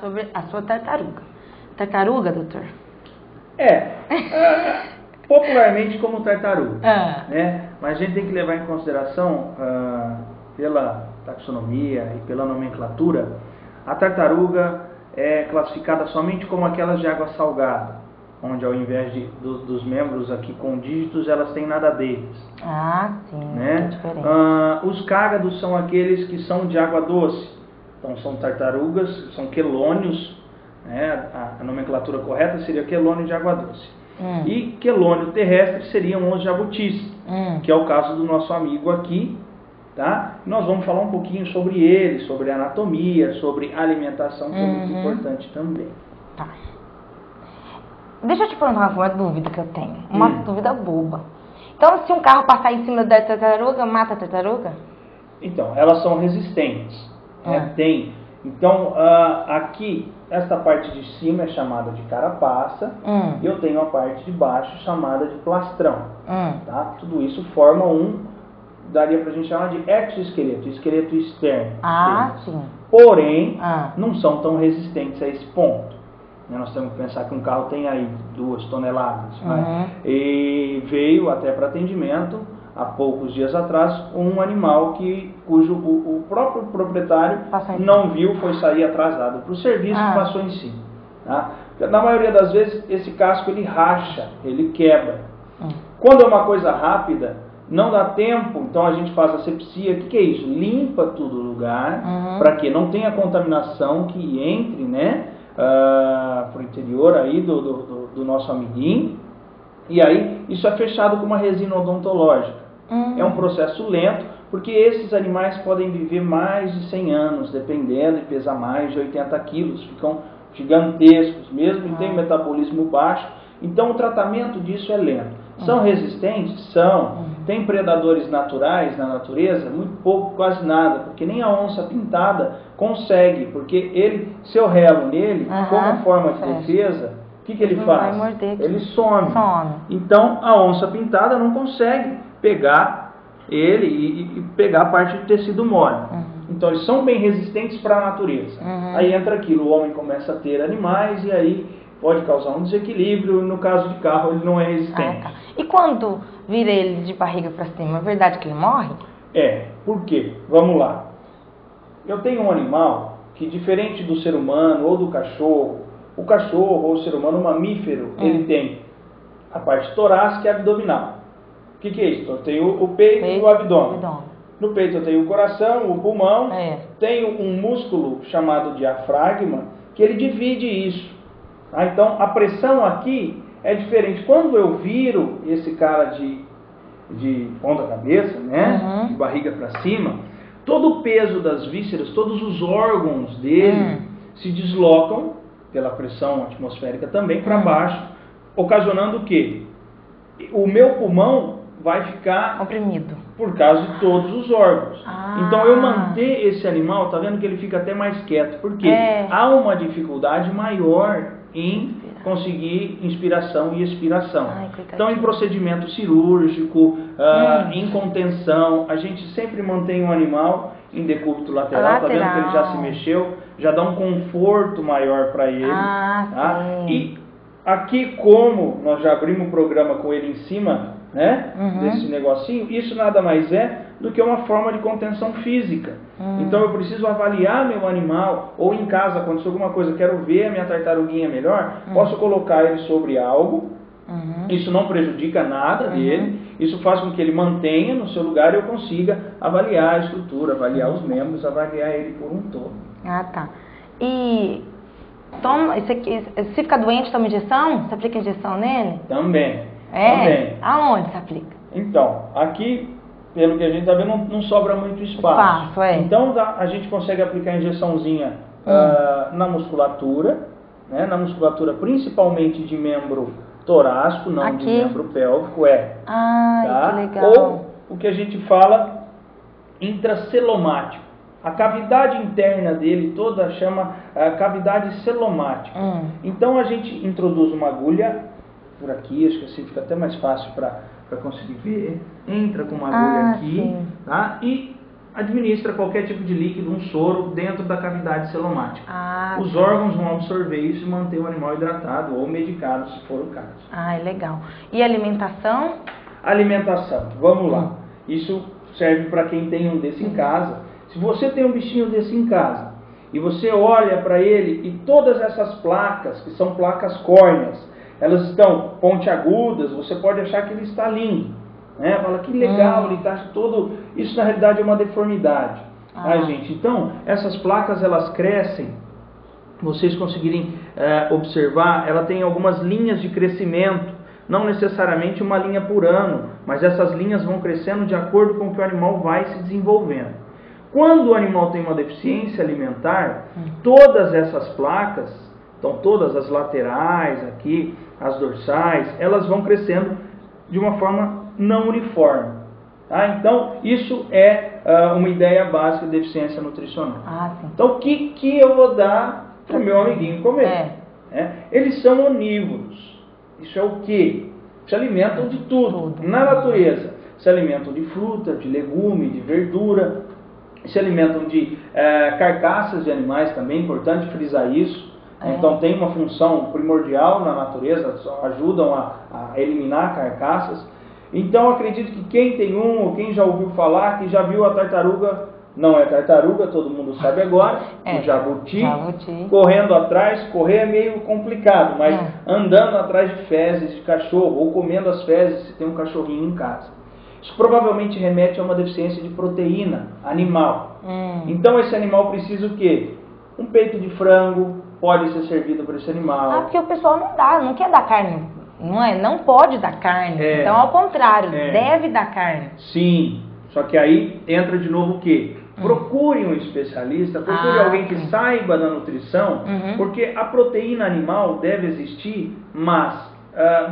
Sobre a sua tartaruga. Tartaruga, doutor? Popularmente como tartaruga, Ah. né? Mas a gente tem que levar em consideração, pela taxonomia e pela nomenclatura, a tartaruga é classificada somente como aquelas de água salgada, onde ao invés dos membros aqui com dígitos, elas têm nada deles. Ah, sim, Né? é diferente. Os cágados são aqueles que são de água doce. Então são tartarugas, são quelônios, né? A nomenclatura correta seria quelônio de água doce. E quelônio terrestre seriam os jabutis, que é o caso do nosso amigo aqui, tá? Nós vamos falar um pouquinho sobre ele, sobre anatomia, sobre alimentação, que é muito importante também. Tá. Deixa eu te perguntar uma dúvida que eu tenho, uma dúvida boba. Então, se um carro passar em cima da tartaruga, mata a tartaruga? Então, elas são resistentes. Tem. Então, aqui, esta parte de cima é chamada de carapaça, e eu tenho a parte de baixo chamada de plastrão. Tá? Tudo isso forma daria pra gente chamar de exoesqueleto, esqueleto externo. Sim. Porém, não são tão resistentes a esse ponto. Nós temos que pensar que um carro tem aí 2 toneladas. Né? E veio até para atendimento, há poucos dias atrás, um animal cujo o próprio proprietário não viu, foi sair atrasado para o serviço e passou em cima. Tá? Na maioria das vezes, esse casco ele racha, ele quebra. Quando é uma coisa rápida, não dá tempo, então a gente faz asepsia. O que é isso? Limpa todo o lugar, para que não tenha contaminação que entre, né, para o interior aí do nosso amiguinho. E aí, isso é fechado com uma resina odontológica. É um processo lento, porque esses animais podem viver mais de 100 anos, dependendo, e pesar mais de 80 quilos, ficam gigantescos, mesmo e tem metabolismo baixo. Então, o tratamento disso é lento. São resistentes? São. Tem predadores naturais na natureza? Muito pouco, quase nada, porque nem a onça pintada consegue, porque se eu relo nele, como forma de defesa, o que ele faz? Ele some. Então, a onça pintada não consegue pegar ele e pegar a parte do tecido mole. Então, eles são bem resistentes para a natureza. Aí entra aquilo, o homem começa a ter animais e aí pode causar um desequilíbrio. No caso de carro, ele não é resistente. E quando vira ele de barriga para cima, é verdade que ele morre? Por quê? Vamos lá. Eu tenho um animal que, diferente do ser humano ou do cachorro, o cachorro ou o ser humano, o mamífero, ele tem a parte torácica e abdominal. O que é isso? Eu tenho o peito e o abdômen. No peito eu tenho o coração, o pulmão, tenho um músculo chamado diafragma, que ele divide isso. Então, a pressão aqui é diferente. Quando eu viro esse cara de ponta cabeça, né, de barriga para cima, todo o peso das vísceras, todos os órgãos dele se deslocam pela pressão atmosférica também para baixo, ocasionando o quê? O meu pulmão vai ficar comprimido por causa de todos os órgãos. Então, eu manter esse animal, tá vendo que ele fica até mais quieto, porque há uma dificuldade maior em conseguir inspiração e expiração. Então, em procedimento cirúrgico, em contenção, a gente sempre mantém o animal em decúbito lateral. Tá vendo que ele já se mexeu, já dá um conforto maior para ele. E aqui, como nós já abrimos o programa com ele em cima, né, desse negocinho, isso nada mais é do que uma forma de contenção física. Então eu preciso avaliar meu animal, ou em casa, aconteceu alguma coisa, quero ver a minha tartaruguinha melhor, posso colocar ele sobre algo, isso não prejudica nada dele, isso faz com que ele mantenha no seu lugar e eu consiga avaliar a estrutura, avaliar os membros, avaliar ele por um todo. E se fica doente, toma injeção? Você aplica injeção nele? Também. Aonde você aplica? Então, aqui, pelo que a gente está vendo, não sobra muito espaço. Então, a gente consegue aplicar injeçãozinha na musculatura, né? Na musculatura principalmente de membro torácico, não de membro pélvico. Que legal. Ou o que a gente fala intracelomático. A cavidade interna dele toda chama cavidade celomática. Então, a gente introduz uma agulha por aqui, acho que assim fica até mais fácil para conseguir ver. Entra com uma agulha aqui, tá? E administra qualquer tipo de líquido, um soro, dentro da cavidade celomática. Os tá. órgãos vão absorver isso e manter o animal hidratado ou medicado, se for o caso. Legal. E alimentação? Alimentação, vamos lá. Isso serve para quem tem um desse em casa. Se você tem um bichinho desse em casa e você olha para ele e todas essas placas, que são placas córneas, elas estão pontiagudas, você pode achar que ele está lindo. Fala que legal, ele está todo... Isso na realidade é uma deformidade. Gente? Então, essas placas elas crescem, vocês conseguirem observar, ela tem algumas linhas de crescimento, não necessariamente uma linha por ano, mas essas linhas vão crescendo de acordo com que o animal vai se desenvolvendo. Quando o animal tem uma deficiência alimentar, todas essas placas, então todas as laterais aqui, as dorsais, elas vão crescendo de uma forma não uniforme. Então, isso é uma ideia básica de deficiência nutricional. Então, o que eu vou dar para o meu amiguinho comer? Eles são onívoros. Isso é o quê? Se alimentam de tudo. Na natureza, se alimentam de fruta, de legume, de verdura, se alimentam de carcaças de animais também, é importante frisar isso. Então tem uma função primordial na natureza, ajudam a eliminar carcaças. Então acredito que quem tem ou quem já ouviu falar, que já viu a tartaruga, não é tartaruga, todo mundo sabe agora, o jabuti, correndo atrás, correr é meio complicado, mas andando atrás de fezes de cachorro, ou comendo as fezes se tem um cachorrinho em casa. Isso provavelmente remete a uma deficiência de proteína animal. Então esse animal precisa o quê? Um peito de frango pode ser servido para esse animal. Porque o pessoal não quer dar carne, não pode dar carne. Então ao contrário, deve dar carne. Sim, só que aí entra de novo o quê? Procure um especialista, procure alguém que saiba da nutrição, porque a proteína animal deve existir, mas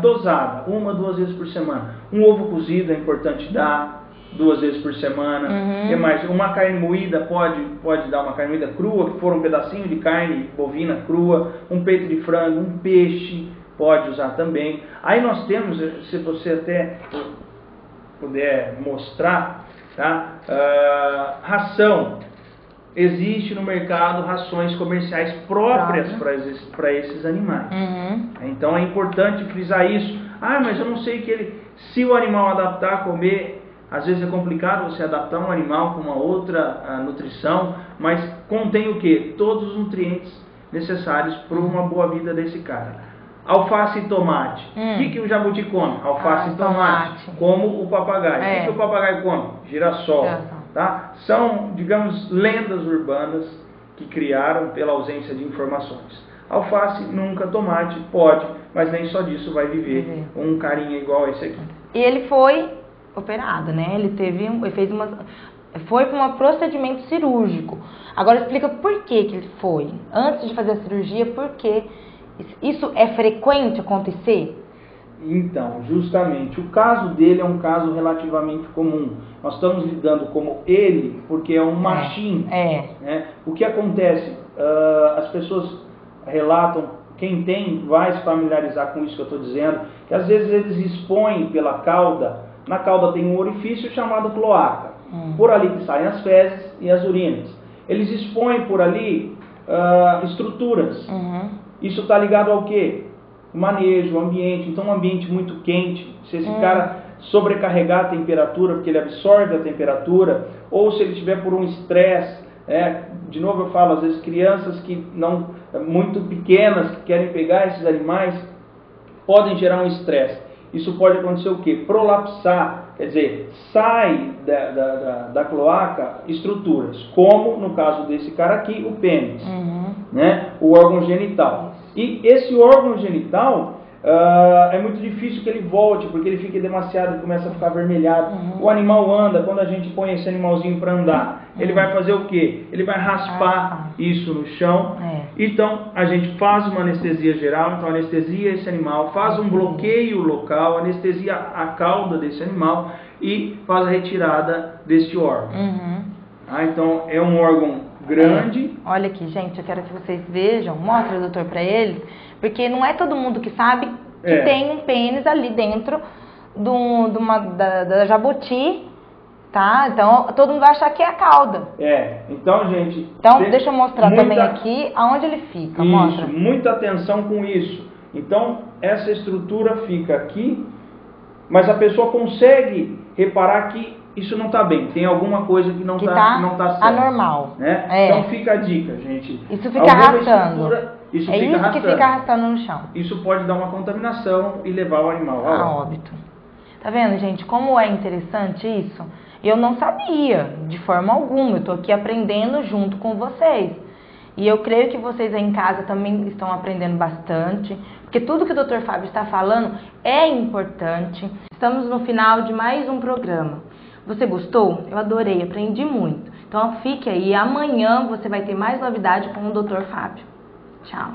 dosada, 1 a 2 vezes por semana. Um ovo cozido é importante dar 2 vezes por semana. E mais, uma carne moída pode dar uma carne moída crua, que for um pedacinho de carne bovina crua, um peito de frango, um peixe, pode usar também. Aí nós temos, se você até puder mostrar, ração. Existe no mercado rações comerciais próprias para esses animais. Então é importante frisar isso. Mas eu não sei se o animal adaptar a comer, às vezes é complicado você adaptar um animal com uma outra nutrição, mas contém o quê? Todos os nutrientes necessários para uma boa vida desse cara. Alface e tomate. O que o jabuti come? Alface e tomate. Como o papagaio. O que o papagaio come? Girassol. São, digamos, lendas urbanas que criaram pela ausência de informações. Alface nunca, tomate pode, mas nem só disso vai viver um carinha igual a esse aqui. E ele foi operado, né? Foi para um procedimento cirúrgico. Agora explica por que ele foi. Antes de fazer a cirurgia, por que isso é frequente acontecer? Então, justamente, o caso dele é um caso relativamente comum. Nós estamos lidando como ele, porque é um machinho. O que acontece? As pessoas relatam, quem tem vai se familiarizar com isso que eu estou dizendo, que às vezes eles expõem pela cauda. Na cauda tem um orifício chamado cloaca. Por ali que saem as fezes e as urinas. Eles expõem por ali estruturas. Isso está ligado ao quê? Manejo, ambiente. Então um ambiente muito quente, se esse cara sobrecarregar a temperatura, porque ele absorve a temperatura, ou se ele tiver por um estresse, de novo eu falo, às vezes crianças que não, muito pequenas, que querem pegar esses animais, podem gerar um estresse. Isso pode acontecer o quê? Prolapsar, quer dizer, sai da cloaca estruturas, como no caso desse cara aqui, o pênis, o órgão genital. E esse órgão genital é muito difícil que ele volte, porque ele fica demasiado, ele começa a ficar avermelhado. O animal anda, quando a gente põe esse animalzinho para andar, ele vai fazer o quê? Ele vai raspar isso no chão. Então a gente faz uma anestesia geral, então anestesia esse animal, faz um bloqueio local, anestesia a cauda desse animal e faz a retirada deste órgão. Então é um órgão grande. Olha aqui, gente, eu quero que vocês vejam, mostra, doutor, para eles, porque não é todo mundo que sabe que tem um pênis ali dentro da jabuti, Tá? Então, todo mundo vai achar que é a cauda. Então, gente... Então, deixa eu mostrar também aqui aonde ele fica. Isso, mostra. Muita atenção com isso. Então, essa estrutura fica aqui, mas a pessoa consegue reparar que isso não está bem. Tem alguma coisa que não está certo. Anormal. Né? Então, fica a dica, gente. Isso fica arrastando. Isso que fica arrastando no chão. Isso pode dar uma contaminação e levar o animal a óbito. Tá vendo, gente? Como é interessante isso? Eu não sabia, de forma alguma. Eu tô aqui aprendendo junto com vocês. E eu creio que vocês aí em casa também estão aprendendo bastante. Porque tudo que o Dr. Fábio está falando é importante. Estamos no final de mais um programa. Você gostou? Eu adorei, aprendi muito. Então fique aí. Amanhã você vai ter mais novidade com o Dr. Fábio. Tchau.